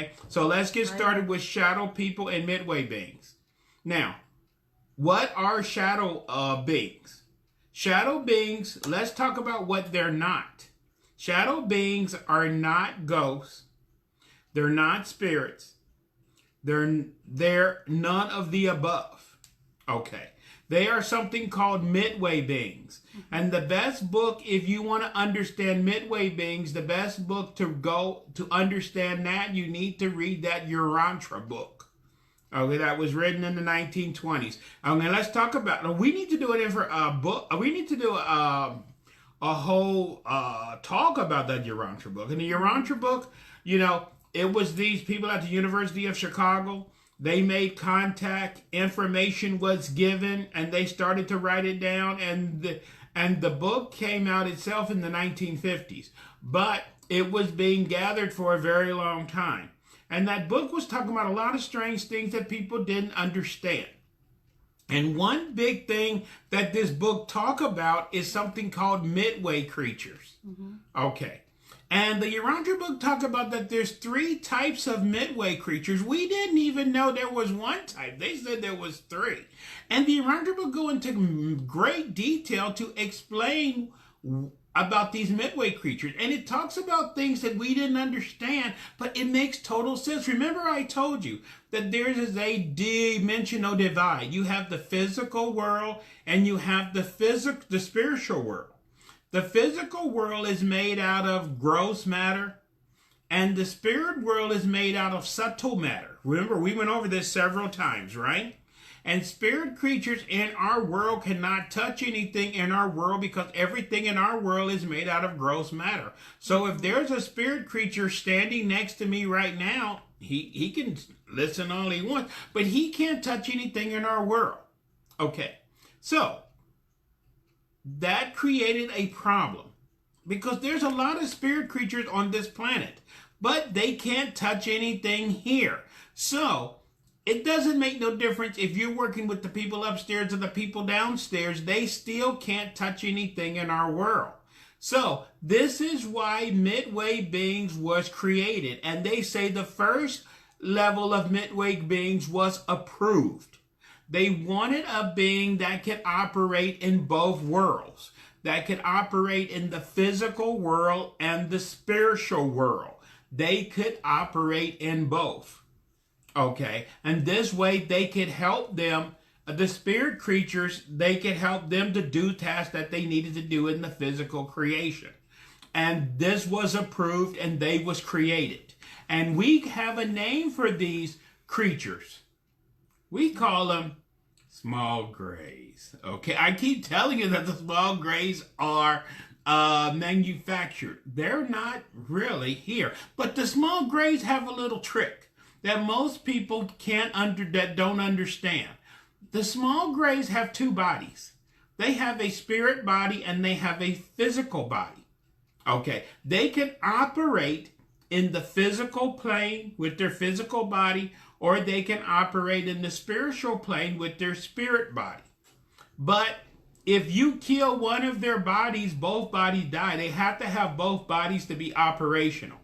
Okay, so let's get started with shadow people and midway beings. Now, what are shadow beings? Shadow beings, let's talk about what they're not. Shadow beings are not ghosts. They're not spirits. They're none of the above. Okay. They are something called midway beings. And the best book, if you want to understand midway beings, the best book to go to understand that, you need to read that Urantia book. Okay, that was written in the 1920s. Okay, let's talk about, we need to do it in for a book. We need to do a whole talk about that Urantia book. In the Urantia book, you know, it was these people at the University of Chicago. They made contact, information was given, and they started to write it down, and the book came out itself in the 1950s. But it was being gathered for a very long time. And that book was talking about a lot of strange things that people didn't understand. And one big thing that this book talk about is something called midway creatures. Okay. And the Urantia book talk about that there's 3 types of midway creatures. We didn't even know there was 1 type. They said there was 3. And the Urantia book go into great detail to explain about these midway creatures. And it talks about things that we didn't understand, but it makes total sense. Remember I told you that there is a dimensional divide. You have the physical world and you have the spiritual world. The physical world is made out of gross matter, and the spirit world is made out of subtle matter. Remember, we went over this several times, right? And spirit creatures in our world cannot touch anything in our world because everything in our world is made out of gross matter. So if there's a spirit creature standing next to me right now, he can listen all he wants, but he can't touch anything in our world. Okay, so that created a problem because there's a lot of spirit creatures on this planet, but they can't touch anything here. So it doesn't make no difference if you're working with the people upstairs or the people downstairs. They still can't touch anything in our world. So this is why midway beings was created. And they say the first level of midway beings was approved. They wanted a being that could operate in both worlds, that could operate in the physical world and the spiritual world. They could operate in both. Okay, and this way they could help them, the spirit creatures, they could help them to do tasks that they needed to do in the physical creation. And this was approved and they was created. And we have a name for these creatures. We call them small grays. Okay, I keep telling you that the small grays are manufactured. They're not really here. But the small grays have a little trick that most people don't understand. The small grays have 2 bodies. They have a spirit body and they have a physical body. Okay, they can operate in the physical plane with their physical body, or they can operate in the spiritual plane with their spirit body. But if you kill one of their bodies, both bodies die. They have to have both bodies to be operational.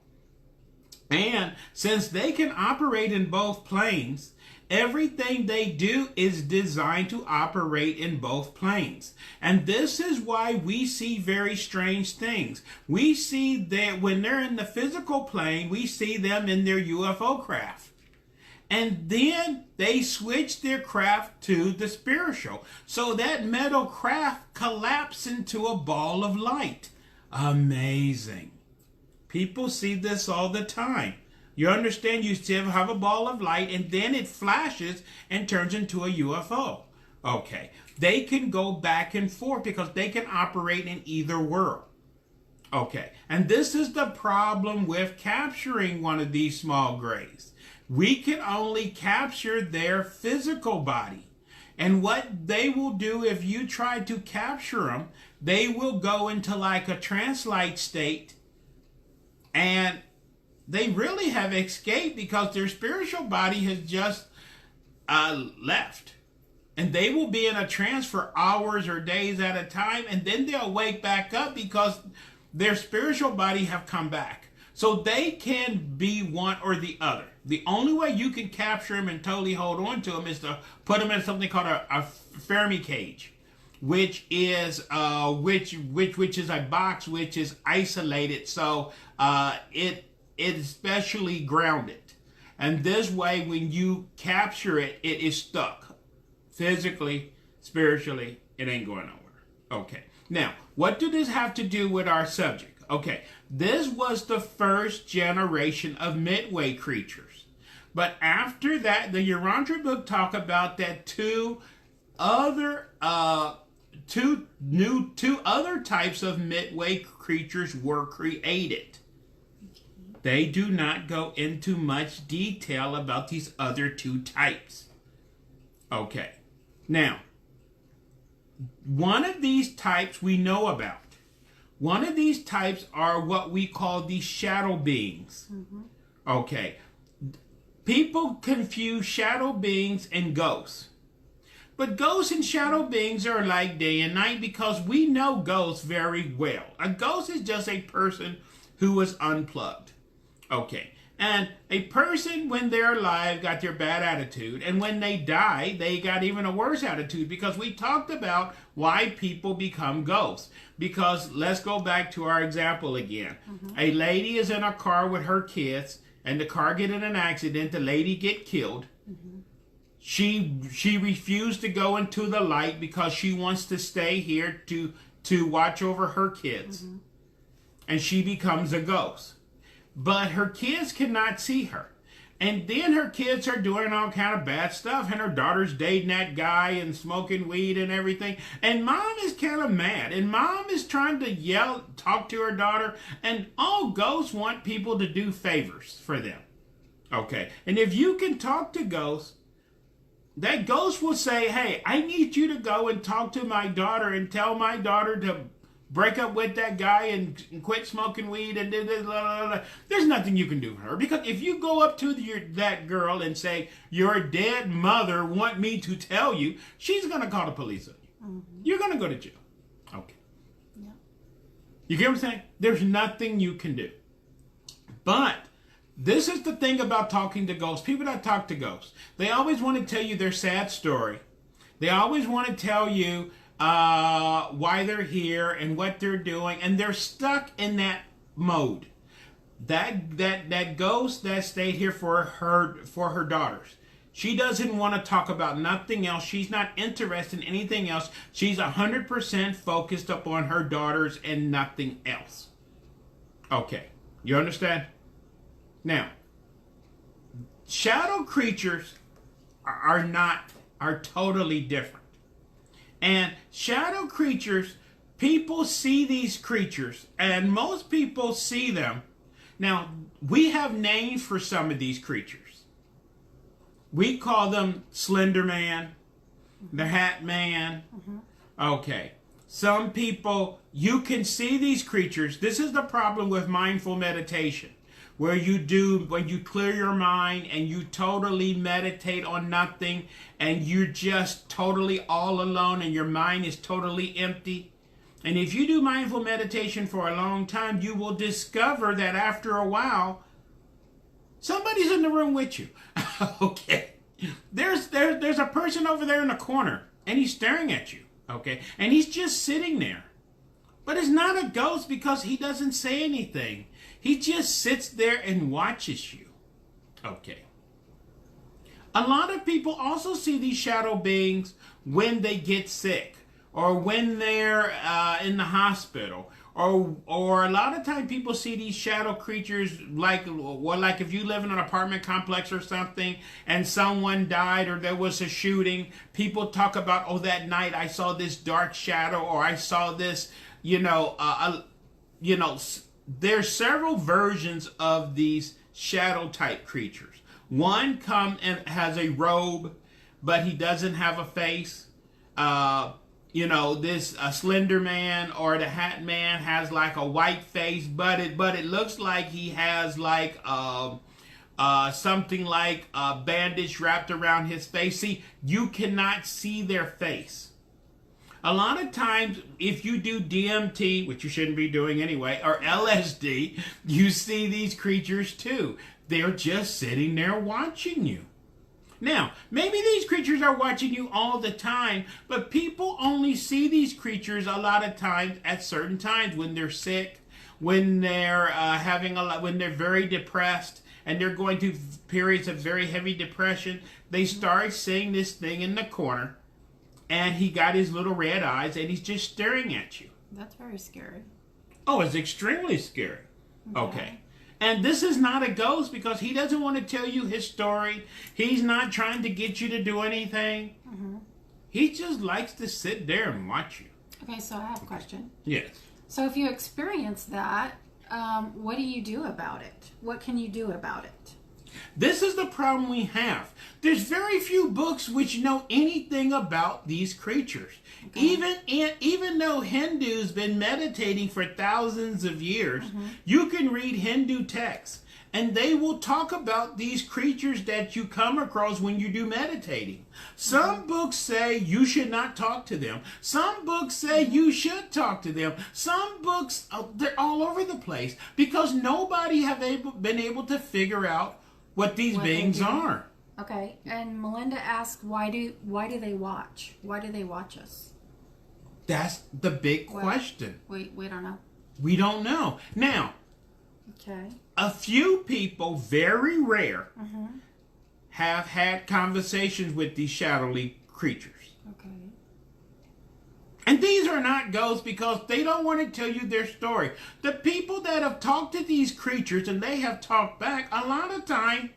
And since they can operate in both planes, everything they do is designed to operate in both planes. And this is why we see very strange things. We see that when they're in the physical plane, we see them in their UFO craft. And then they switch their craft to the spiritual. So that metal craft collapses into a ball of light. Amazing. People see this all the time. You understand, you still have a ball of light and then it flashes and turns into a UFO. Okay, they can go back and forth because they can operate in either world. Okay, and this is the problem with capturing one of these small grays. We can only capture their physical body. And what they will do if you try to capture them, they will go into like a trance-like state, and they really have escaped because their spiritual body has just left. And they will be in a trance for hours or days at a time, and then they'll wake back up because their spiritual body have come back. So they can be one or the other. The only way you can capture them and totally hold on to them is to put them in something called a Fermi cage, which is which is a box which is isolated, so it is specially grounded. And this way, when you capture it, it is stuck. Physically, spiritually, it ain't going nowhere. Okay. Now, what do this have to do with our subject? Okay. This was the first generation of Midway creatures. But after that, the Urantia book talk about that two other types of Midway creatures were created. They do not go into much detail about these other two types. Okay. Now, one of these types we know about. One of these types are what we call the shadow beings. Mm-hmm. Okay. People confuse shadow beings and ghosts. But ghosts and shadow beings are like day and night because we know ghosts very well. A ghost is just a person who is unplugged. Okay. And a person, when they're alive, got their bad attitude. And when they die, they got even a worse attitude, because we talked about why people become ghosts. Because let's go back to our example again. Mm-hmm. A lady is in a car with her kids, and the car get in an accident. The lady get killed. Mm-hmm. She refused to go into the light because she wants to stay here to watch over her kids. Mm-hmm. And she becomes a ghost. But her kids cannot see her. And then her kids are doing all kind of bad stuff. And her daughter's dating that guy and smoking weed and everything. And mom is kind of mad. And mom is trying to talk to her daughter. And all ghosts want people to do favors for them. Okay. And if you can talk to ghosts, that ghost will say, hey, I need you to go and talk to my daughter and tell my daughter to break up with that guy and quit smoking weed and do this. Blah, blah, blah. There's nothing you can do for her, because if you go up to that girl and say, your dead mother want me to tell you, she's going to call the police on you. Mm-hmm. You're going to go to jail. Okay. Yeah. You get what I'm saying? There's nothing you can do. But this is the thing about talking to ghosts. People that talk to ghosts, they always want to tell you their sad story. They always want to tell you why they're here and what they're doing, and they're stuck in that mode. That ghost that stayed here for her daughters. She doesn't want to talk about nothing else. She's not interested in anything else. She's 100% focused upon her daughters and nothing else. Okay, you understand? Now, shadow creatures are totally different. And shadow creatures, people see these creatures, and most people see them. Now, we have names for some of these creatures. We call them Slender Man, the Hat Man. Mm-hmm. Okay. Some people, you can see these creatures. This is the problem with mindful meditation, where when you clear your mind and you totally meditate on nothing and you're just totally all alone and your mind is totally empty. And if you do mindful meditation for a long time, you will discover that after a while, somebody's in the room with you. Okay. There's a person over there in the corner and he's staring at you. Okay. And he's just sitting there. But it's not a ghost because he doesn't say anything. He just sits there and watches you. Okay. A lot of people also see these shadow beings when they get sick, or when they're in the hospital, or a lot of time people see these shadow creatures like if you live in an apartment complex or something and someone died or there was a shooting, people talk about, oh, that night I saw this dark shadow, or I saw this, there's several versions of these shadow type creatures. One comes and has a robe, but he doesn't have a face. This Slender Man or the Hat Man has like a white face, but it looks like he has like something like a bandage wrapped around his face. See, you cannot see their face. A lot of times, if you do DMT, which you shouldn't be doing anyway, or LSD, you see these creatures too. They're just sitting there watching you. Now, maybe these creatures are watching you all the time, but people only see these creatures a lot of times at certain times when they're sick, when they're when they're very depressed, and they're going through periods of very heavy depression. They start seeing this thing in the corner, and he got his little red eyes, and he's just staring at you. That's very scary. Oh, it's extremely scary. Okay. And this is not a ghost because he doesn't want to tell you his story. He's not trying to get you to do anything. Mm-hmm. He just likes to sit there and watch you. Okay, so I have a question. Yes. So if you experience that, what do you do about it? What can you do about it? This is the problem we have. There's very few books which know anything about these creatures. Okay. Even though Hindu's been meditating for thousands of years, you can read Hindu texts, and they will talk about these creatures that you come across when you do meditating. Some books say you should not talk to them. Some books say you should talk to them. Some books, they're all over the place because nobody have been able to figure out what these beings are. Okay, and Melinda asked, why do they watch? Why do they watch us? That's the big question. We don't know. We don't know. Now, okay, a few people, very rare, have had conversations with these shadowy creatures. Okay. And these are not ghosts because they don't want to tell you their story. The people that have talked to these creatures and they have talked back, a lot of time,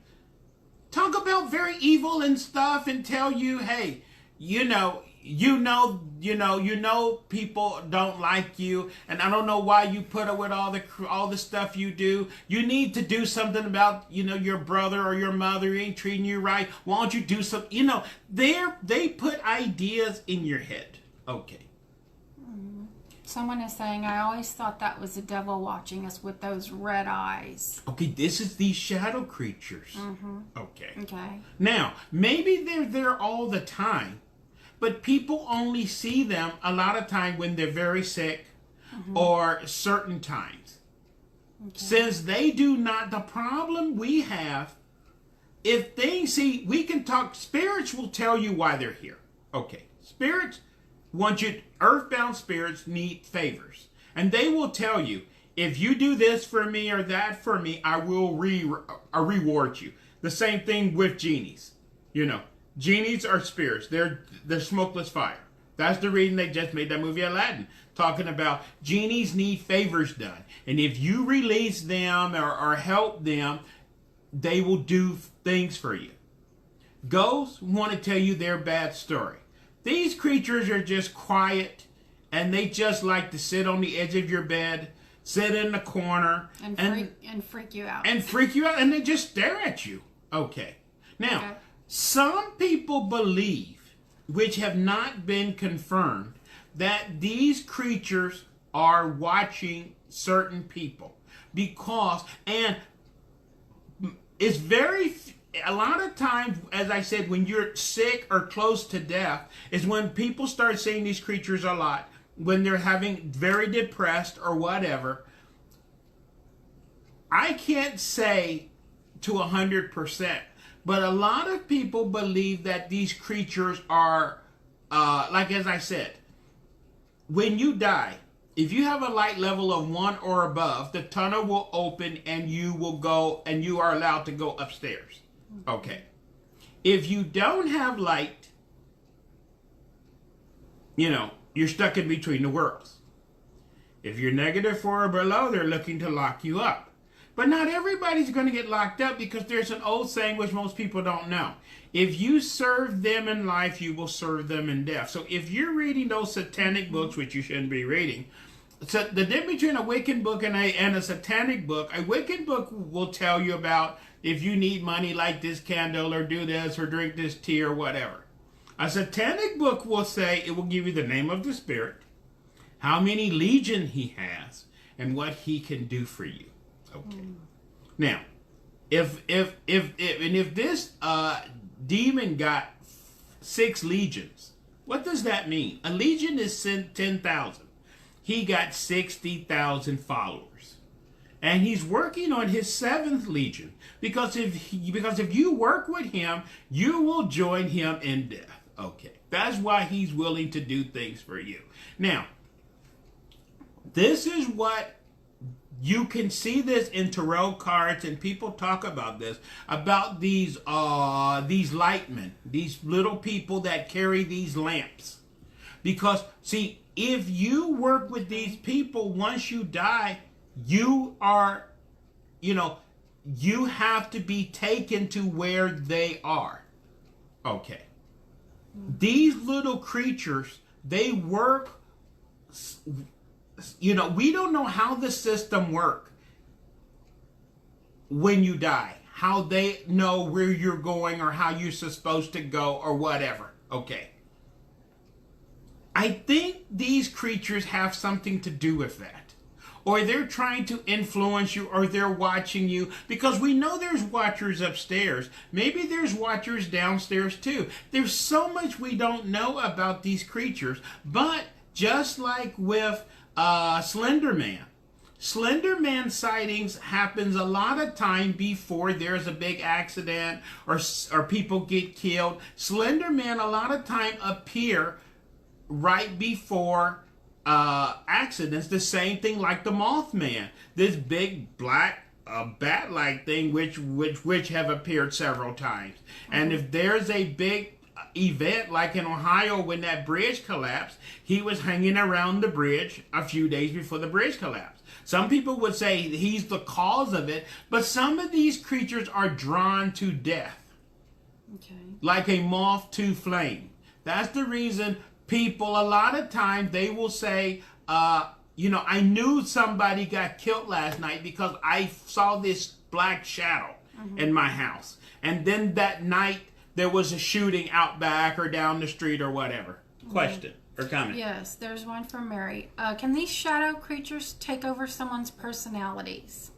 talk about very evil and stuff and tell you, hey, you know people don't like you, and I don't know why you put up with all the stuff you do. You need to do something about, your brother or your mother ain't treating you right. Why don't you do something? They put ideas in your head. Okay. Someone is saying, I always thought that was the devil watching us with those red eyes. Okay, this is these shadow creatures. Okay. Okay. Now, maybe they're there all the time, but people only see them a lot of time when they're very sick or certain times. Okay. Since they do not, the problem we have, if they see, we can talk, spirits will tell you why they're here. Okay, spirits want you, earthbound spirits need favors. And they will tell you, if you do this for me or that for me, I will reward you. The same thing with genies. Genies are spirits. They're smokeless fire. That's the reason they just made that movie Aladdin, talking about genies need favors done. And if you release them or help them, they will do things for you. Ghosts want to tell you their bad story. These creatures are just quiet, and they just like to sit on the edge of your bed, sit in the corner, and freak you out. And freak you out, and they just stare at you. Okay. Now, some people believe, which have not been confirmed, that these creatures are watching certain people because, and it's a lot of times, as I said, when you're sick or close to death, is when people start seeing these creatures a lot, when they're having very depressed or whatever. I can't say to 100%, but a lot of people believe that these creatures are, like as I said, when you die, if you have a light level of 1 or above, the tunnel will open and you will go, and you are allowed to go upstairs. Okay. If you don't have light, you're stuck in between the worlds. If you're -4 or below, they're looking to lock you up. But not everybody's going to get locked up because there's an old saying which most people don't know. If you serve them in life, you will serve them in death. So if you're reading those satanic books, which you shouldn't be reading, so the difference between a Wiccan book and a satanic book, a Wiccan book will tell you about if you need money, light this candle or do this or drink this tea or whatever. A satanic book will say, it will give you the name of the spirit, how many legion he has, and what he can do for you. Okay. Now, if this demon got 6 legions, What does that mean? A legion is 10,000. He got 60,000 followers. And he's working on his 7th legion. Because if you work with him, you will join him in death. Okay. That's why he's willing to do things for you. Now, this is what you can see this in tarot cards, and people talk about this, about these lightmen, these little people that carry these lamps. Because, see, if you work with these people, once you die, you are, you have to be taken to where they are. Okay. These little creatures, they work, we don't know how the system works when you die. How they know where you're going or how you're supposed to go or whatever. Okay. I think these creatures have something to do with that. Or they're trying to influence you, or they're watching you, because we know there's watchers upstairs. Maybe there's watchers downstairs too. There's so much we don't know about these creatures. But just like with Slender Man sightings happens a lot of time before there's a big accident or people get killed. Slender Man a lot of time appear right before accidents. The same thing like the Mothman, this big black bat-like thing which have appeared several times. And if there's a big event like in Ohio when that bridge collapsed, he was hanging around the bridge a few days before the bridge collapsed. Some people would say he's the cause of it, but some of these creatures are drawn to death. Okay. Like a moth to flame. That's the reason people, a lot of times, they will say, I knew somebody got killed last night because I saw this black shadow in my house. And then that night, there was a shooting out back or down the street or whatever. Question or comment? Yes, there's one from Mary. Can these shadow creatures take over someone's personalities?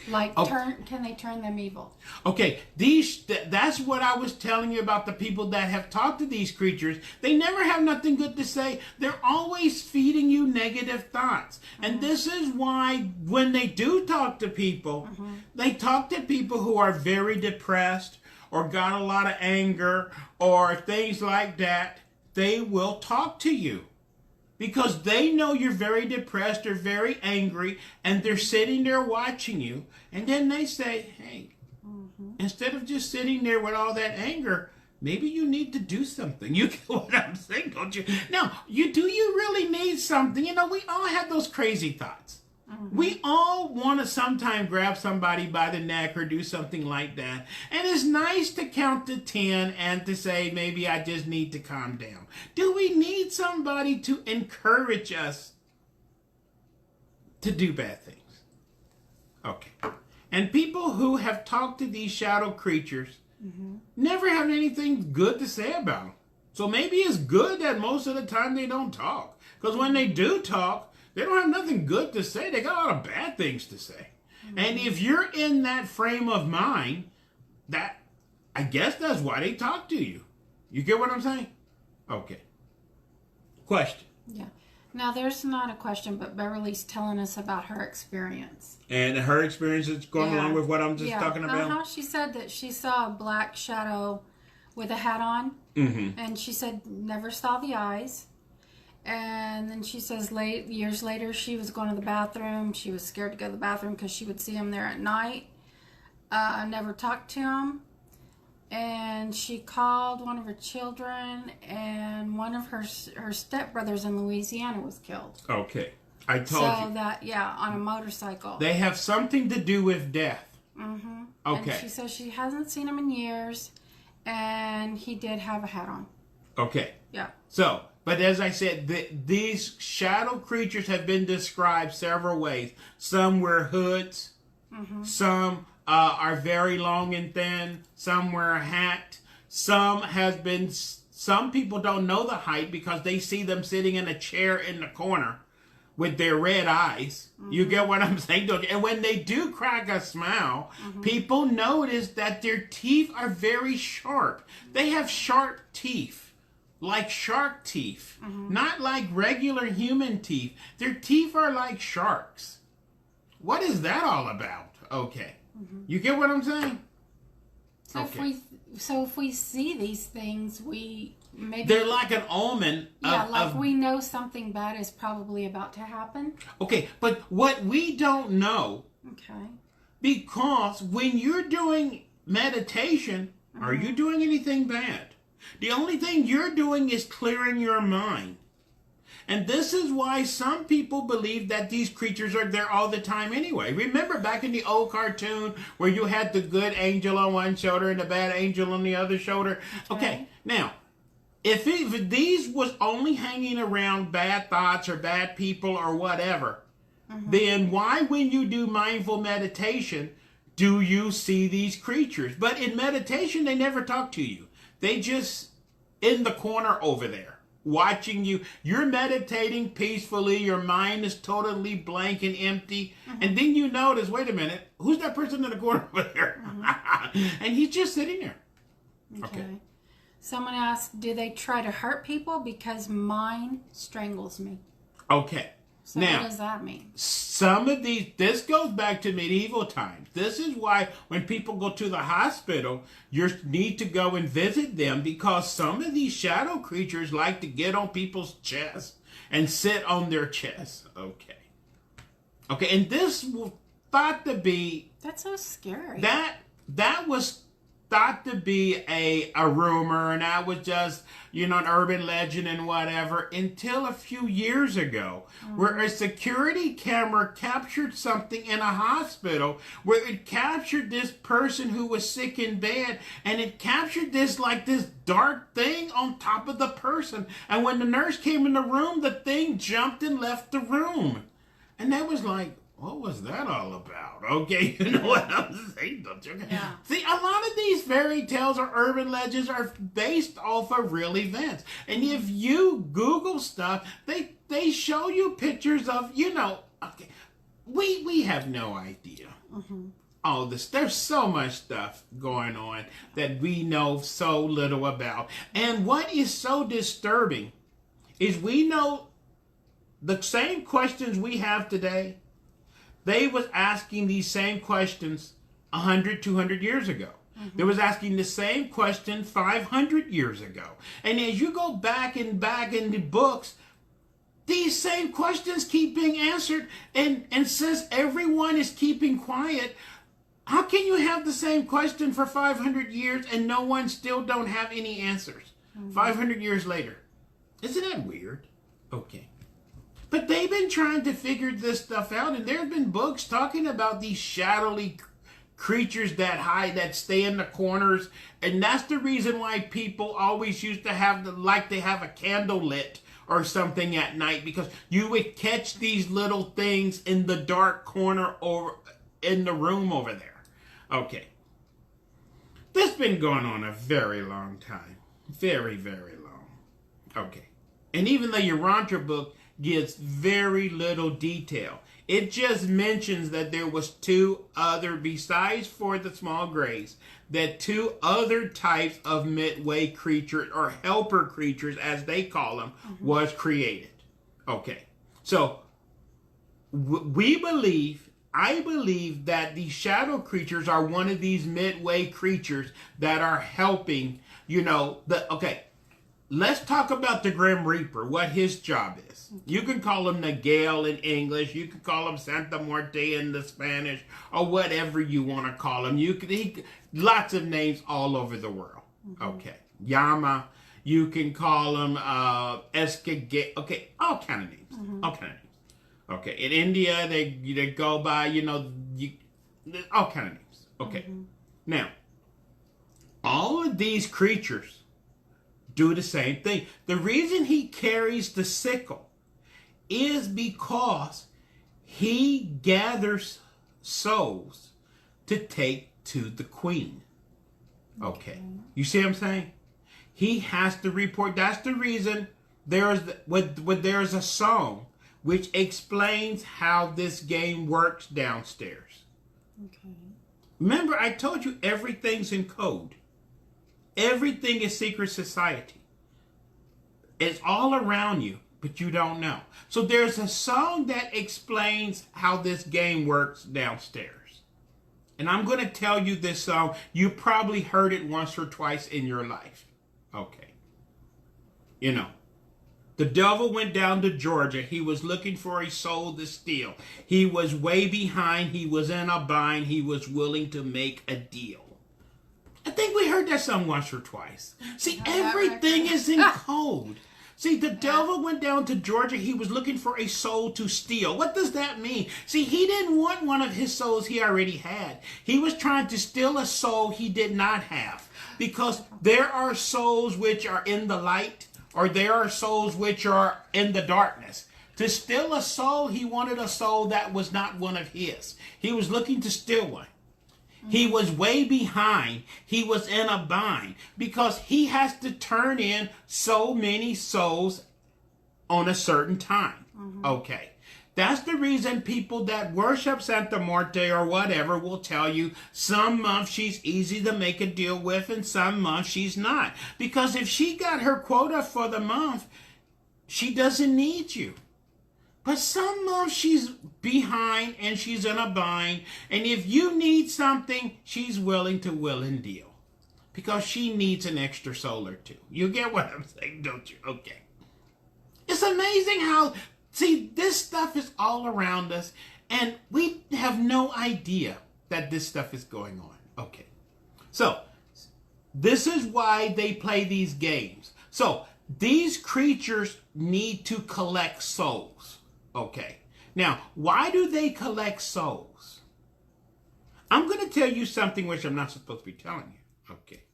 Like, can they turn them evil? Okay, that's what I was telling you about the people that have talked to these creatures. They never have nothing good to say. They're always feeding you negative thoughts. And this is why when they do talk to people, they talk to people who are very depressed or got a lot of anger or things like that. They will talk to you. Because they know you're very depressed or very angry, and they're sitting there watching you. And then they say, hey, instead of just sitting there with all that anger, maybe you need to do something. You get what I'm saying, don't you? Now, do you really need something? We all have those crazy thoughts. We all want to sometime grab somebody by the neck or do something like that. And it's nice to count to 10 and to say, maybe I just need to calm down. Do we need somebody to encourage us to do bad things? Okay. And people who have talked to these shadow creatures never have anything good to say about them. So maybe it's good that most of the time they don't talk. Because when they do talk, they don't have nothing good to say. They got a lot of bad things to say. And if you're in that frame of mind, I guess that's why they talk to you. You get what I'm saying? Okay. Question. Yeah. Now, there's not a question, but Beverly's telling us about her experience. And her experience is going along with what I'm just talking about? She said that she saw a black shadow with a hat on. And she said never saw the eyes. And then she says years later, she was going to the bathroom. She was scared to go to the bathroom because she would see him there at night. Never talked to him. And she called one of her children, and one of her stepbrothers in Louisiana was killed. Okay. I told you. So that, on a motorcycle. They have something to do with death. Okay. And she says she hasn't seen him in years, and he did have a hat on. Okay. Yeah. So, but as I said, these shadow creatures have been described several ways. Some wear hoods. Some are very long and thin. Some wear a hat. Some people don't know the height because they see them sitting in a chair in the corner with their red eyes. You get what I'm saying? And when they do crack a smile, people notice that their teeth are very sharp. They have sharp teeth. like shark teeth, not like regular human teeth. Their teeth are like sharks. What is that all about? Okay. You get what I'm saying? So if we see these things, we maybe they're like an omen. We know something bad is probably about to happen. Okay, but what we don't know. Okay. Because when you're doing meditation, are you doing anything bad? The only thing you're doing is clearing your mind. And this is why some people believe that these creatures are there all the time anyway. Remember back in the old cartoon where you had the good angel on one shoulder and the bad angel on the other shoulder? Okay, now, if these was only hanging around bad thoughts or bad people or whatever, then why, when you do mindful meditation, do you see these creatures? But in meditation, they never talk to you. They just in the corner over there, watching you. You're meditating peacefully. Your mind is totally blank and empty. And then you notice, wait a minute, who's that person in the corner over there? And he's just sitting there. Okay. Someone asked, do they try to hurt people? Because mine strangles me. Okay. So now, what does that mean? Some of these, this goes back to medieval times. This is why when people go to the hospital, you need to go and visit them, because some of these shadow creatures like to get on people's chests and sit on their chests. Okay. Okay, and this was thought to be... That's so scary. That was thought to be a rumor, and that was just, an urban legend and whatever, until a few years ago, where a security camera captured something in a hospital, where it captured this person who was sick in bed, and it captured this dark thing on top of the person. And when the nurse came in the room, the thing jumped and left the room. And that was like, what was that all about? Okay, you know what I'm saying, don't you? Yeah. See, a lot of these fairy tales or urban legends are based off of real events. And if you Google stuff, they show you pictures of, okay, we have no idea. All this, there's so much stuff going on that we know so little about. And what is so disturbing is we know the same questions we have today. They was asking these same questions 100, 200 years ago. They was asking the same question 500 years ago. And as you go back in the books, these same questions keep being answered. And since everyone is keeping quiet, how can you have the same question for 500 years and no one still don't have any answers 500 years later? Isn't that weird? Okay. But they've been trying to figure this stuff out, and there have been books talking about these shadowy creatures that hide, that stay in the corners, and that's the reason why people always used to have a candle lit or something at night, because you would catch these little things in the dark corner or in the room over there. Okay. This has been going on a very long time. Very, very long. Okay. And even the Urantia book gives very little detail. It just mentions that there was two other, besides for the small grays, that two other types of Midway creatures, or helper creatures as they call them, was created. Okay. So, I believe that these shadow creatures are one of these Midway creatures that are helping, let's talk about the Grim Reaper, what his job is. You can call him Nagel in English. You can call him Santa Muerte in the Spanish, or whatever you want to call him. Lots of names all over the world. Okay. Yama. You can call him Escagate. Okay. All kind of names. All kind of names. Okay. In India, they go by, all kind of names. Okay. Now, all of these creatures do the same thing. The reason he carries the sickle is because he gathers souls to take to the queen. Okay. You see what I'm saying? He has to report. That's the reason there's a song which explains how this game works downstairs. Okay. Remember, I told you everything's in code. Everything is secret society. It's all around you, but you don't know. So there's a song that explains how this game works downstairs. And I'm going to tell you this song. You probably heard it once or twice in your life. Okay. You know, the devil went down to Georgia. He was looking for a soul to steal. He was way behind. He was in a bind. He was willing to make a deal. I think we heard that song once or twice. See, everything is in code. See, the devil went down to Georgia. He was looking for a soul to steal. What does that mean? See, he didn't want one of his souls he already had. He was trying to steal a soul he did not have. Because there are souls which are in the light, or there are souls which are in the darkness. To steal a soul, he wanted a soul that was not one of his. He was looking to steal one. He was way behind. He was in a bind because he has to turn in so many souls on a certain time. Okay. That's the reason people that worship Santa Muerte or whatever will tell you some months she's easy to make a deal with and some months she's not. Because if she got her quota for the month, she doesn't need you. But some months she's behind and she's in a bind. And if you need something, she's willing to will and deal. Because she needs an extra soul or two. You get what I'm saying, don't you? Okay. It's amazing how, see, this stuff is all around us. And we have no idea that this stuff is going on. Okay. So, this is why they play these games. So, these creatures need to collect souls. Okay. Now, why do they collect souls? I'm going to tell you something which I'm not supposed to be telling you. Okay.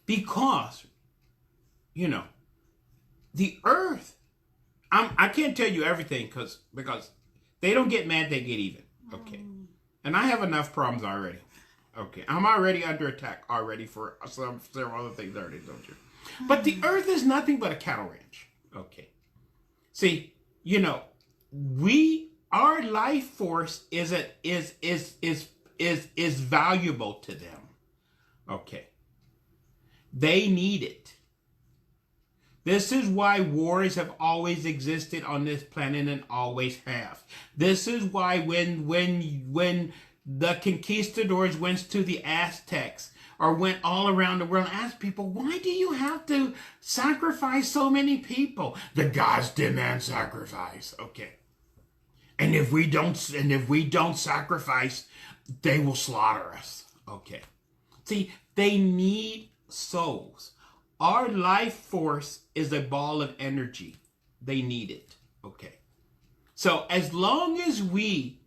Because, you know, the earth, I can't tell you everything because they don't get mad, they get even. Okay. And I have enough problems already. Okay. I'm already under attack already for several other things already, don't you? But the earth is nothing but a cattle ranch. Okay. See, you know, our life force is valuable to them. Okay. They need it. This is why wars have always existed on this planet and always have. This is why when the conquistadors went to the Aztecs or went all around the world and asked people, why do you have to sacrifice so many people? The gods demand sacrifice. Okay. And if we don't sacrifice, they will slaughter us. Okay. See, they need souls. Our life force is a ball of energy. They need it. Okay. So as long as we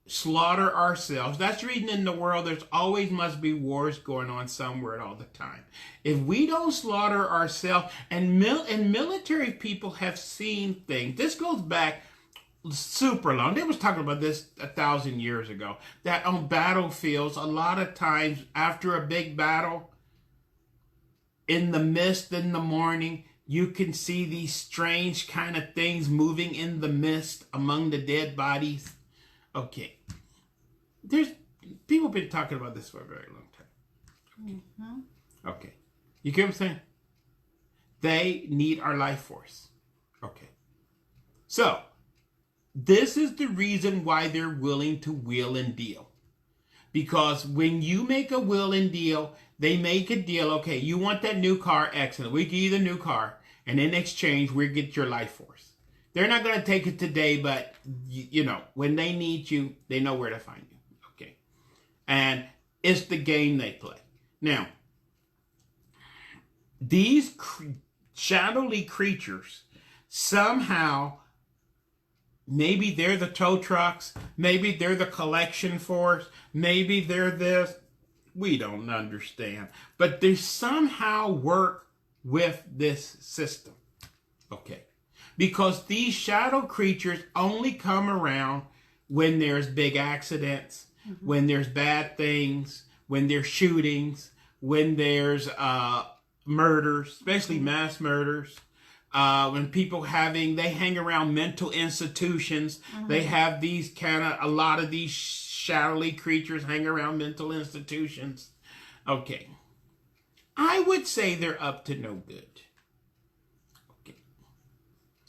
slaughter ourselves, that's the reason in the world there's always must be wars going on somewhere all the time. If we don't slaughter ourselves, and military people have seen things. This goes back super long. They was talking about this 1,000 years ago. That on battlefields, a lot of times after a big battle, in the mist in the morning, you can see these strange kind of things moving in the mist among the dead bodies. Okay. People have been talking about this for a very long time. Okay. Okay. You get what I'm saying? They need our life force. Okay. So, this is the reason why they're willing to will and deal. Because when you make a will and deal, they make a deal. Okay, you want that new car, excellent. We give you the new car. And in exchange, we get your life force. They're not going to take it today, but, you know, when they need you, they know where to find you. Okay. And it's the game they play. Now, these shadowy creatures, somehow, maybe they're the tow trucks, maybe they're the collection force, maybe they're this. We don't understand. But they somehow work with this system. Okay. Because these shadow creatures only come around when there's big accidents, when there's bad things, when there's shootings, when there's murders, especially mass murders. When people they hang around mental institutions. They have a lot of these shadowy creatures hang around mental institutions. Okay. I would say they're up to no good.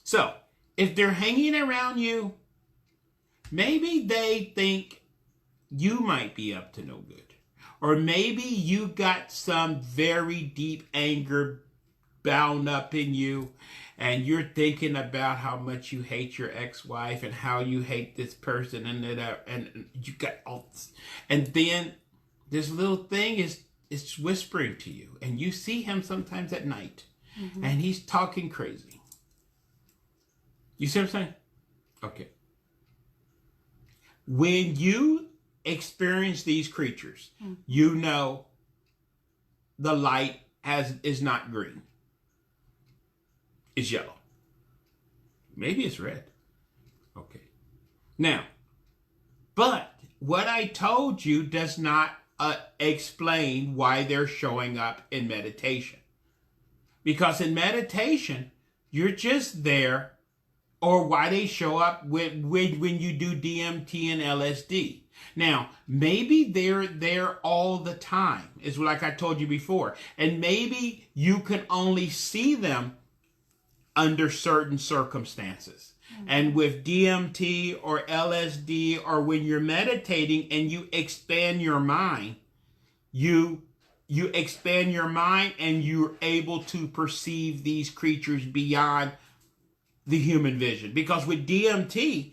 So, if they're hanging around you, maybe they think you might be up to no good. Or maybe you got some very deep anger bound up in you, and you're thinking about how much you hate your ex-wife and how you hate this person, and you got all this. And then this little thing is whispering to you, and you see him sometimes at night, and he's talking crazy. You see what I'm saying? Okay. When you experience these creatures, you know the light is not green. It's yellow. Maybe it's red. Okay. Now, but what I told you does not explain why they're showing up in meditation. Because in meditation, you're just there, or why they show up when you do DMT and LSD. Now, maybe they're there all the time, is like I told you before. And maybe you can only see them under certain circumstances. And with DMT or LSD, or when you're meditating and you expand your mind, you expand your mind and you're able to perceive these creatures beyond the human vision. Because with DMT,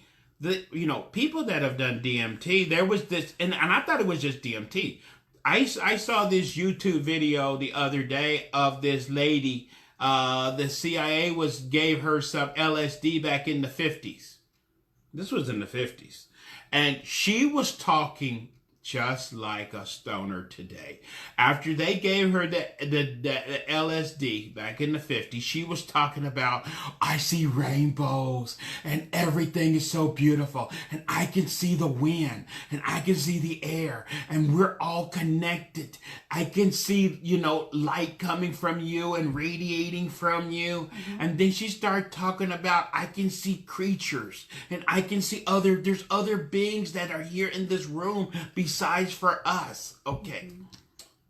people that have done DMT, there was this, and I thought it was just DMT. I saw this YouTube video the other day of this lady. The CIA gave her some LSD back in the 50s. This was in the 50s. And she was talking just like a stoner today. After they gave her the LSD back in the 50s, she was talking about, I see rainbows and everything is so beautiful, and I can see the wind and I can see the air and we're all connected. I can see, light coming from you and radiating from you. And then she started talking about, I can see creatures and I can see there's other beings that are here in this room besides for us. Okay.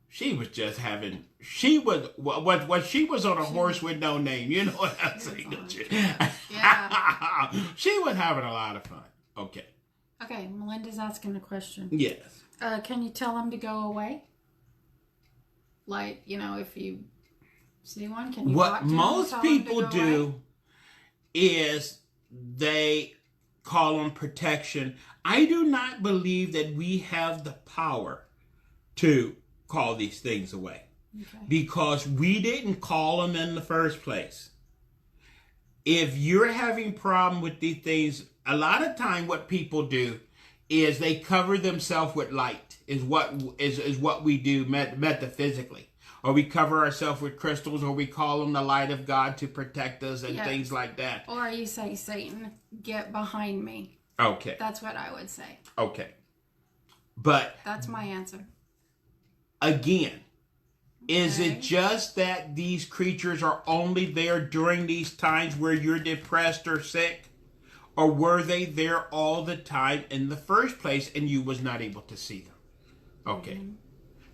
She was just having, she was on a horse with no name. You know what I'm saying, don't you? Yeah. She was having a lot of fun. Okay. Okay, Melinda's asking a question. Yes. Can you tell them to go away? Like, if you see one, can you What most people do is they call on protection. I do not believe that we have the power to call these things away. Okay. Because we didn't call them in the first place. If you're having problem with these things, a lot of time what people do is they cover themselves with light, is what we do metaphysically. Or we cover ourselves with crystals, or we call them the light of God to protect us and things like that. Or you say, Satan, get behind me. Okay. That's what I would say. Okay. But that's my answer. Again, is it just that these creatures are only there during these times where you're depressed or sick? Or were they there all the time in the first place and you was not able to see them? Okay.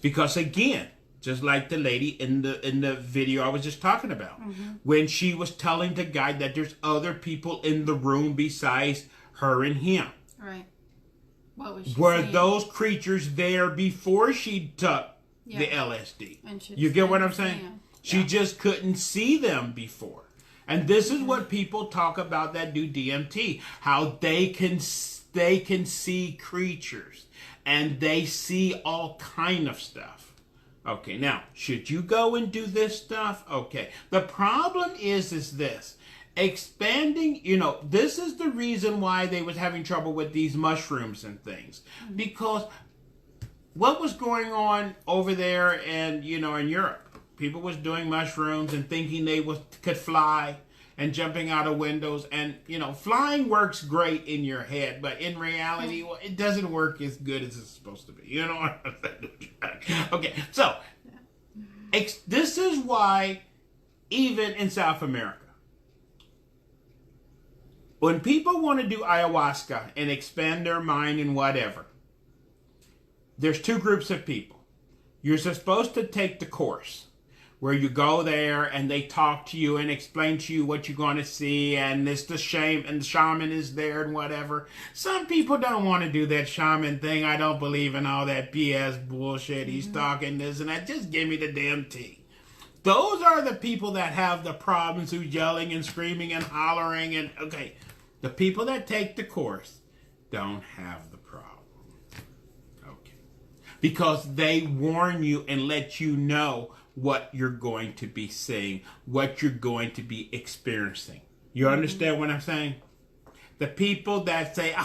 Because again, just like the lady in the video I was just talking about, when she was telling the guy that there's other people in the room besides her and him. Right. What was she Were saying? those creatures there before she took the LSD? You get what I'm saying? She just couldn't see them before. And this is what people talk about that do DMT, how they can see creatures and they see all kind of stuff. Okay, now, should you go and do this stuff? Okay. The problem is this. Expanding, this is the reason why they was having trouble with these mushrooms and things. Because what was going on over there and, in Europe? People was doing mushrooms and thinking they could fly and jumping out of windows. And, flying works great in your head, but in reality, it doesn't work as good as it's supposed to be. You know what I'm saying? Okay, so this is why even in South America, when people want to do ayahuasca and expand their mind and whatever, there's two groups of people. You're supposed to take the course, where you go there and they talk to you and explain to you what you're going to see, and it's the shame, and the shaman is there and whatever. Some people don't want to do that shaman thing. I don't believe in all that BS bullshit. He's talking this and that. Just give me the damn tea. Those are the people that have the problems, who's yelling and screaming and hollering. And okay, the people that take the course don't have the problem. Okay. Because they warn you and let you know what you're going to be seeing, what you're going to be experiencing. You understand what I'm saying? The people that say,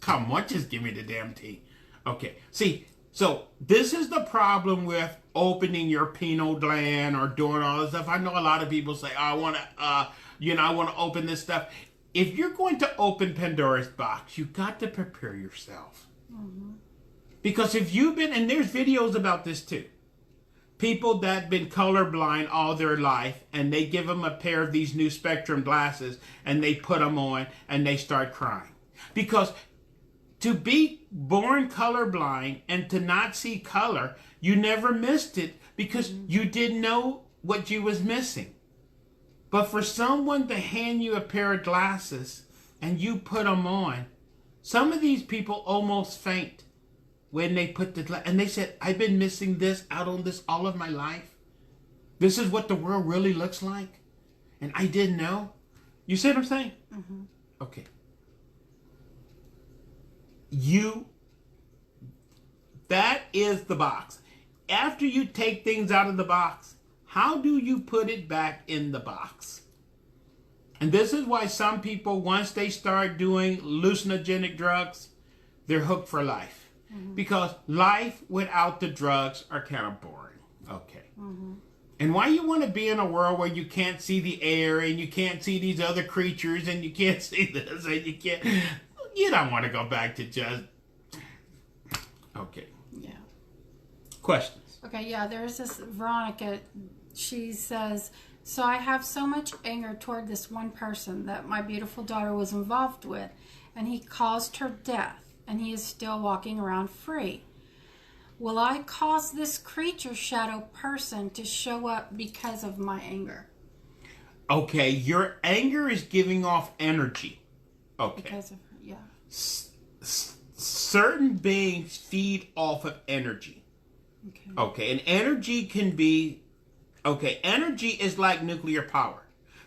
come on, just give me the damn tea. Okay. See, so this is the problem with opening your pineal gland or doing all this stuff. I know a lot of people say, I want to open this stuff. If you're going to open Pandora's box, you got to prepare yourself. Mm-hmm. Because if you've been, and there's videos about this too, people that have been colorblind all their life, and they give them a pair of these new spectrum glasses, and they put them on, and they start crying. Because to be born colorblind and to not see color, you never missed it because you didn't know what you was missing. But for someone to hand you a pair of glasses and you put them on, some of these people almost faint when they put the glasses. And they said, I've been missing this, out on this all of my life. This is what the world really looks like. And I didn't know. You see what I'm saying? Mm-hmm. Okay. That is the box. After you take things out of the box, how do you put it back in the box? And this is why some people, once they start doing hallucinogenic drugs, they're hooked for life. Mm-hmm. Because life without the drugs are kind of boring. Okay. Mm-hmm. And why you want to be in a world where you can't see the air and you can't see these other creatures and you can't see this and you can't... You don't want to go back to just... Okay. Yeah. Questions? Okay, yeah, there's this Veronica. She says, so I have so much anger toward this one person that my beautiful daughter was involved with, and he caused her death, and he is still walking around free. Will I cause this creature shadow person to show up because of my anger? Okay, your anger is giving off energy. Okay. Because of her, yeah. Certain beings feed off of energy. Okay, and energy can be... Okay, energy is like nuclear power.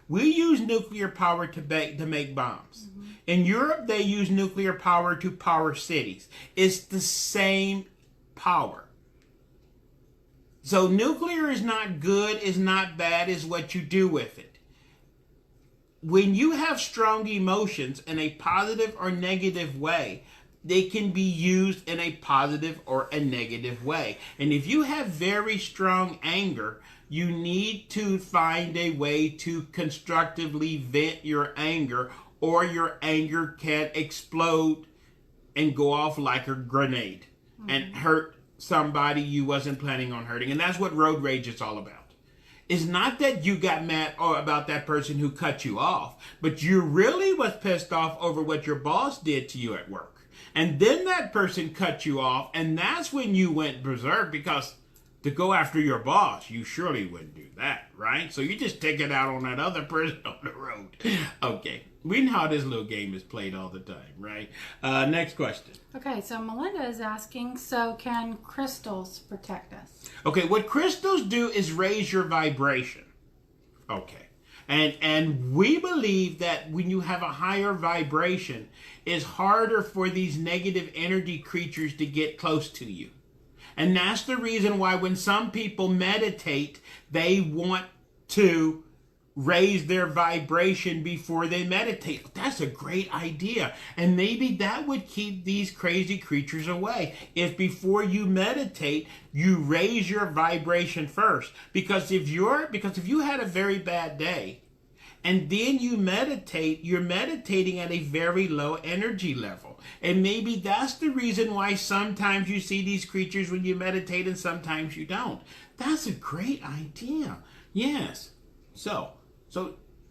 We use nuclear power to make bombs. Mm-hmm. In Europe, they use nuclear power to power cities. It's the same power. So nuclear is not good, is not bad, is what you do with it. When you have strong emotions in a positive or negative way, they can be used in a positive or a negative way. And if you have very strong anger, you need to find a way to constructively vent your anger, or your anger can explode and go off like a grenade and hurt somebody you wasn't planning on hurting. And that's what road rage is all about. It's not that you got mad about that person who cut you off, but you really was pissed off over what your boss did to you at work. And then that person cut you off, and that's when you went berserk, because to go after your boss, you surely wouldn't do that, right? So you just take it out on that other person on the road. Okay. We know how this little game is played all the time, right? Next question. Okay, so Melinda is asking, so can crystals protect us? Okay, what crystals do is raise your vibration. Okay. And we believe that when you have a higher vibration, it's harder for these negative energy creatures to get close to you. And that's the reason why when some people meditate, they want to raise their vibration before they meditate. That's a great idea. And maybe that would keep these crazy creatures away. If before you meditate, you raise your vibration first. Because if you had a very bad day, and then you meditate, you're meditating at a very low energy level. And maybe that's the reason why sometimes you see these creatures when you meditate and sometimes you don't. That's a great idea. Yes.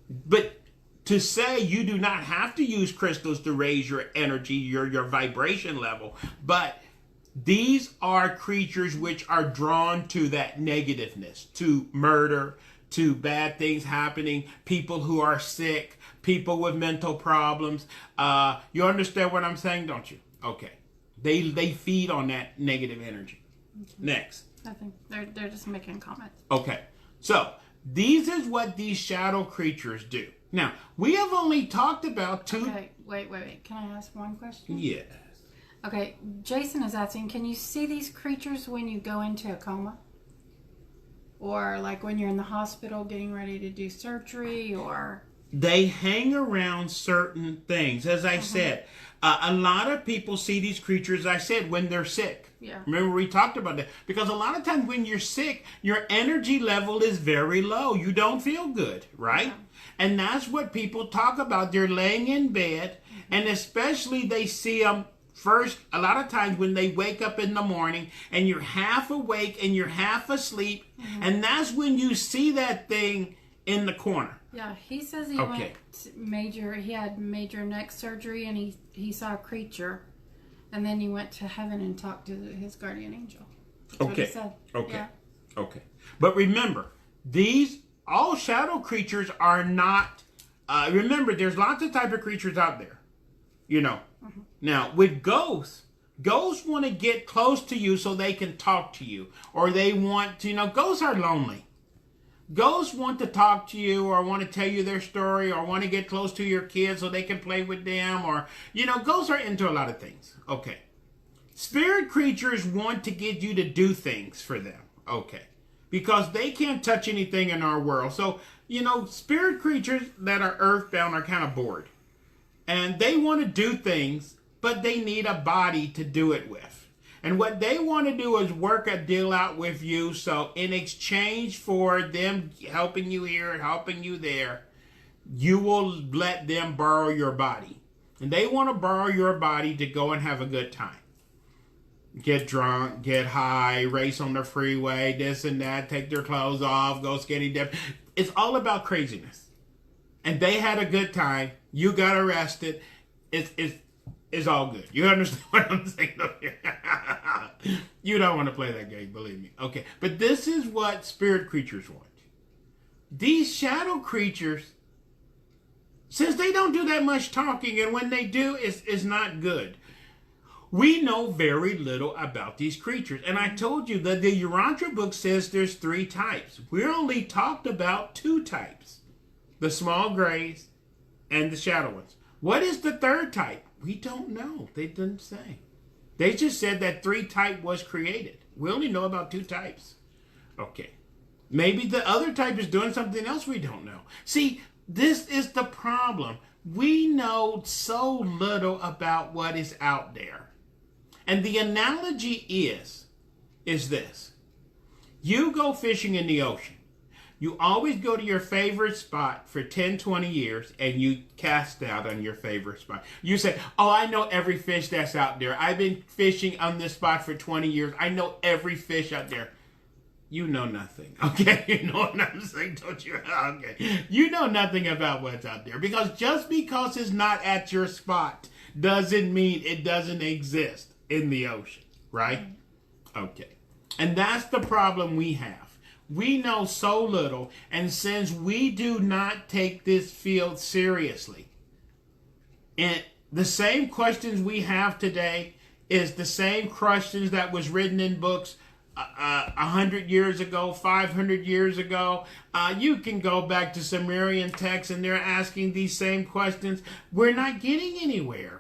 But to say you do not have to use crystals to raise your energy, your vibration level, but These are creatures which are drawn to that negativeness, to murder, to bad things happening, people who are sick, people with mental problems. You understand what I'm saying, don't you? Okay. They feed on that negative energy. Next. Nothing. They're just making comments. Okay. So, these is what these shadow creatures do. Now, we have only talked about two... Okay, wait. Can I ask one question? Yes. Okay, Jason is asking, can you see these creatures when you go into a coma? Or like when you're in the hospital getting ready to do surgery, or... They hang around certain things. As I said, a lot of people see these creatures, as I said, when they're sick. Yeah. Remember we talked about that. Because a lot of times when you're sick, your energy level is very low. You don't feel good, right? Yeah. And that's what people talk about. They're laying in bed, and especially they see them first, a lot of times when they wake up in the morning, and you're half awake and you're half asleep, and that's when you see that thing in the corner. Yeah, he says he had major neck surgery, and he saw a creature, and then he went to heaven and talked to his guardian angel. That's what he said. Okay. Yeah. Okay. But remember, all shadow creatures are not, remember, there's lots of type of creatures out there, you know. Now, with ghosts want to get close to you so they can talk to you, or they want to, ghosts are lonely. Ghosts want to talk to you, or want to tell you their story, or want to get close to your kids so they can play with them, or, ghosts are into a lot of things. Okay. Spirit creatures want to get you to do things for them. Okay. Because they can't touch anything in our world. So, spirit creatures that are earthbound are kind of bored. And they want to do things, but they need a body to do it with. And what they want to do is work a deal out with you. So in exchange for them helping you here and helping you there, you will let them borrow your body. And they want to borrow your body to go and have a good time. Get drunk, get high, race on the freeway, this and that, take their clothes off, go skinny dip. It's all about craziness. And they had a good time. You got arrested. It's all good. You understand what I'm saying? You don't want to play that game, believe me. Okay, but this is what spirit creatures want. These shadow creatures, since they don't do that much talking, and when they do, it's not good. We know very little about these creatures. And I told you that the Urantia book says there's 3 types. We only talked about 2 types. The small grays and the shadow ones. What is the 3rd type? We don't know. They didn't say. They just said that 3 type was created. We only know about 2 types. Okay. Maybe the other type is doing something else we don't know. See, this is the problem. We know so little about what is out there. And the analogy is this. You go fishing in the ocean. You always go to your favorite spot for 10, 20 years, and you cast out on your favorite spot. You say, oh, I know every fish that's out there. I've been fishing on this spot for 20 years. I know every fish out there. You know nothing, okay? You know what I'm saying, don't you? Okay. You know nothing about what's out there. Because just because it's not at your spot doesn't mean it doesn't exist in the ocean, right? Okay. And that's the problem we have. We know so little, and since we do not take this field seriously, and the same questions we have today is the same questions that was written in books 100 years ago, 500 years ago. You can go back to Sumerian texts, and they're asking these same questions. We're not getting anywhere.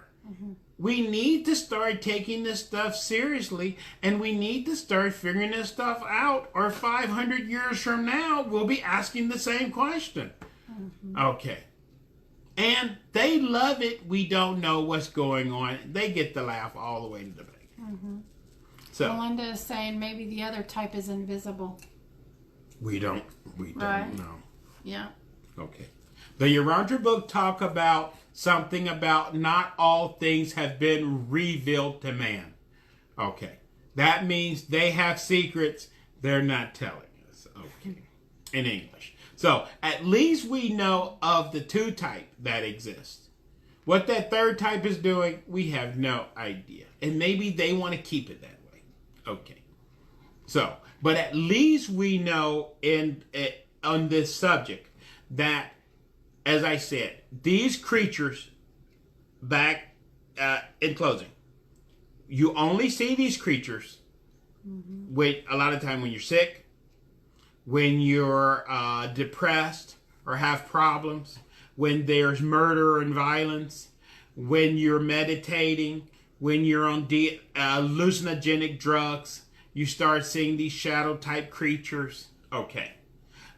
We need to start taking this stuff seriously, and we need to start figuring this stuff out, or 500 years from now, we'll be asking the same question. Okay. And they love it. We don't know what's going on. They get the laugh all the way to the bank. So Melinda is saying maybe the other type is invisible. We don't know. Yeah. Okay. The Urantia book talk about something about not all things have been revealed to man. Okay. That means they have secrets they're not telling us. Okay. In English. So at least we know of the 2 type that exist. What that 3rd type is doing, we have no idea. And maybe they want to keep it that way. Okay. So, but at least we know on this subject that, as I said, these creatures, back in closing, you only see these creatures with a lot of time when you're sick, when you're depressed or have problems, when there's murder and violence, when you're meditating, when you're on hallucinogenic drugs, you start seeing these shadow type creatures. Okay.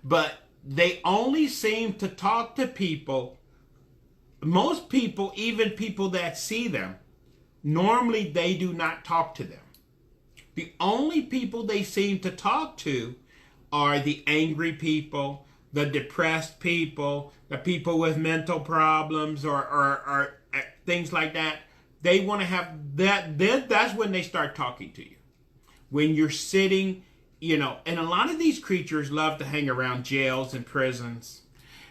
But they only seem to talk to people. Most people, even people that see them, normally they do not talk to them. The only people they seem to talk to are the angry people, the depressed people, the people with mental problems or things like that. They want to have that. That's when they start talking to you. When you're sitting, and a lot of these creatures love to hang around jails and prisons.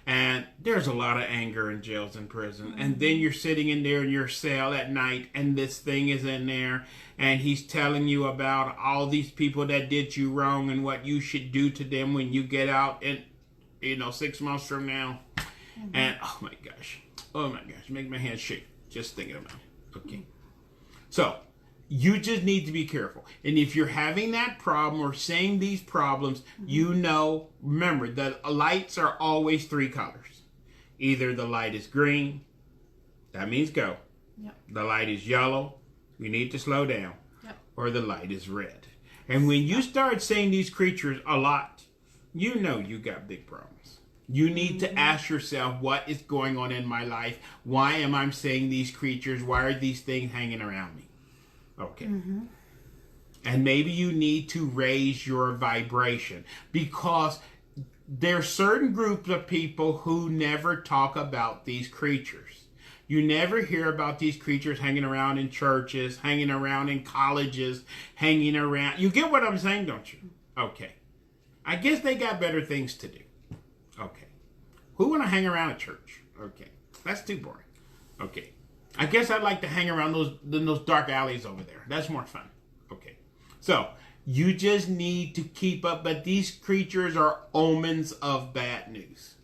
And there's a lot of anger in jails and prison. And then you're sitting in there in your cell at night, and this thing is in there, and he's telling you about all these people that did you wrong and what you should do to them when you get out in, 6 months from now. And oh my gosh, make my hands shake just thinking about it. Okay. So you just need to be careful. And if you're having that problem or seeing these problems, remember, the lights are always 3 colors. Either the light is green, that means go. Yep. The light is yellow, you need to slow down. Yep. Or the light is red. And when you start seeing these creatures a lot, you got big problems. You need to ask yourself, what is going on in my life? Why am I seeing these creatures? Why are these things hanging around me? Okay. And maybe you need to raise your vibration, because there's certain groups of people who never talk about these creatures. You never hear about these creatures hanging around in churches, hanging around in colleges, hanging around. You get what I'm saying, don't you? Okay. I guess they got better things to do. Okay. Who want to hang around a church? Okay. That's too boring. Okay. I guess I'd like to hang around those dark alleys over there. That's more fun. Okay. So, you just need to keep up. But these creatures are omens of bad news.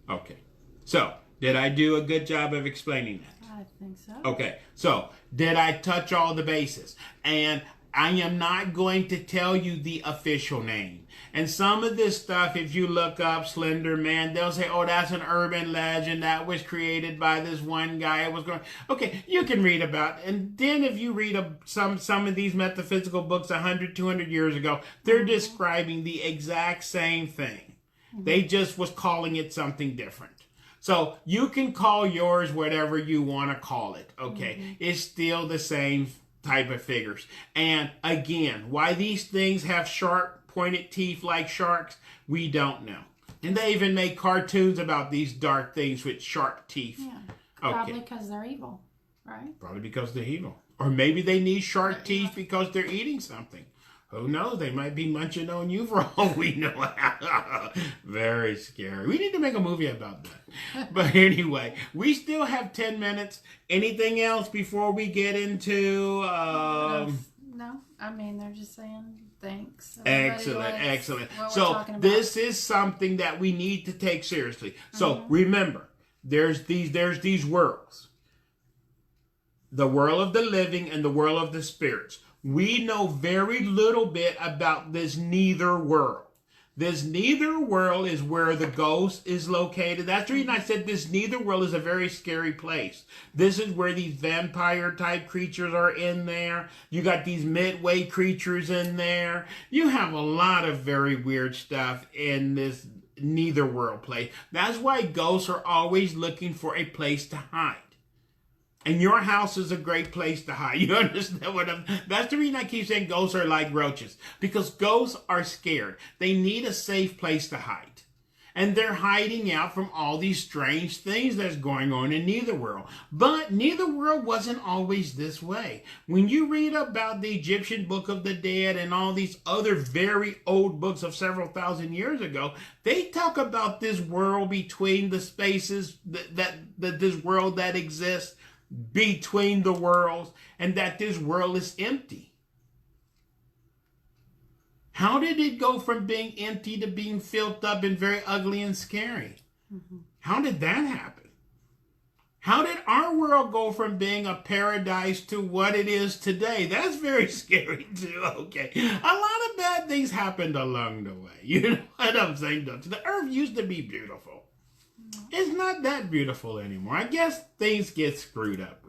Okay. So, did I do a good job of explaining that? I think so. Okay. So, did I touch all the bases? And I am not going to tell you the official name. And some of this stuff, if you look up Slender Man, they'll say, oh, that's an urban legend that was created by this one guy. It was going. Okay, you can read about it. And then if you read some of these metaphysical books 100, 200 years ago, they're describing the exact same thing. They just was calling it something different. So you can call yours whatever you want to call it. Okay, it's still the same type of figures. And again, why these things have sharp pointed teeth like sharks, we don't know. And they even make cartoons about these dark things with sharp teeth. Yeah, probably because they're evil, right? Probably because they're evil. Or maybe they need sharp teeth because they're eating something. Who knows? They might be munching on you for all we know. Very scary. We need to make a movie about that. But anyway, we still have 10 minutes. Anything else before we get into... No, I mean, they're just saying thanks. Excellent. So this is something that we need to take seriously. So remember, there's these worlds. The world of the living and the world of the spirits. We know very little bit about this neither world. This neither world is where the ghost is located. That's the reason I said this neither world is a very scary place. This is where these vampire type creatures are in there. You got these Midway creatures in there. You have a lot of very weird stuff in this neither world place. That's why ghosts are always looking for a place to hide. And your house is a great place to hide. You understand what that's the reason I keep saying ghosts are like roaches. Because ghosts are scared. They need a safe place to hide. And they're hiding out from all these strange things that's going on in neither world. But neither world wasn't always this way. When you read about the Egyptian Book of the Dead and all these other very old books of several thousand years ago, they talk about this world between the spaces, that this world that exists between the worlds, and that this world is empty. How did it go from being empty to being filled up and very ugly and scary? How did that happen? How did our world go from being a paradise to what it is today? That's very scary too, okay? A lot of bad things happened along the way. You know what I'm saying? The earth used to be beautiful. It's not that beautiful anymore. I guess things get screwed up with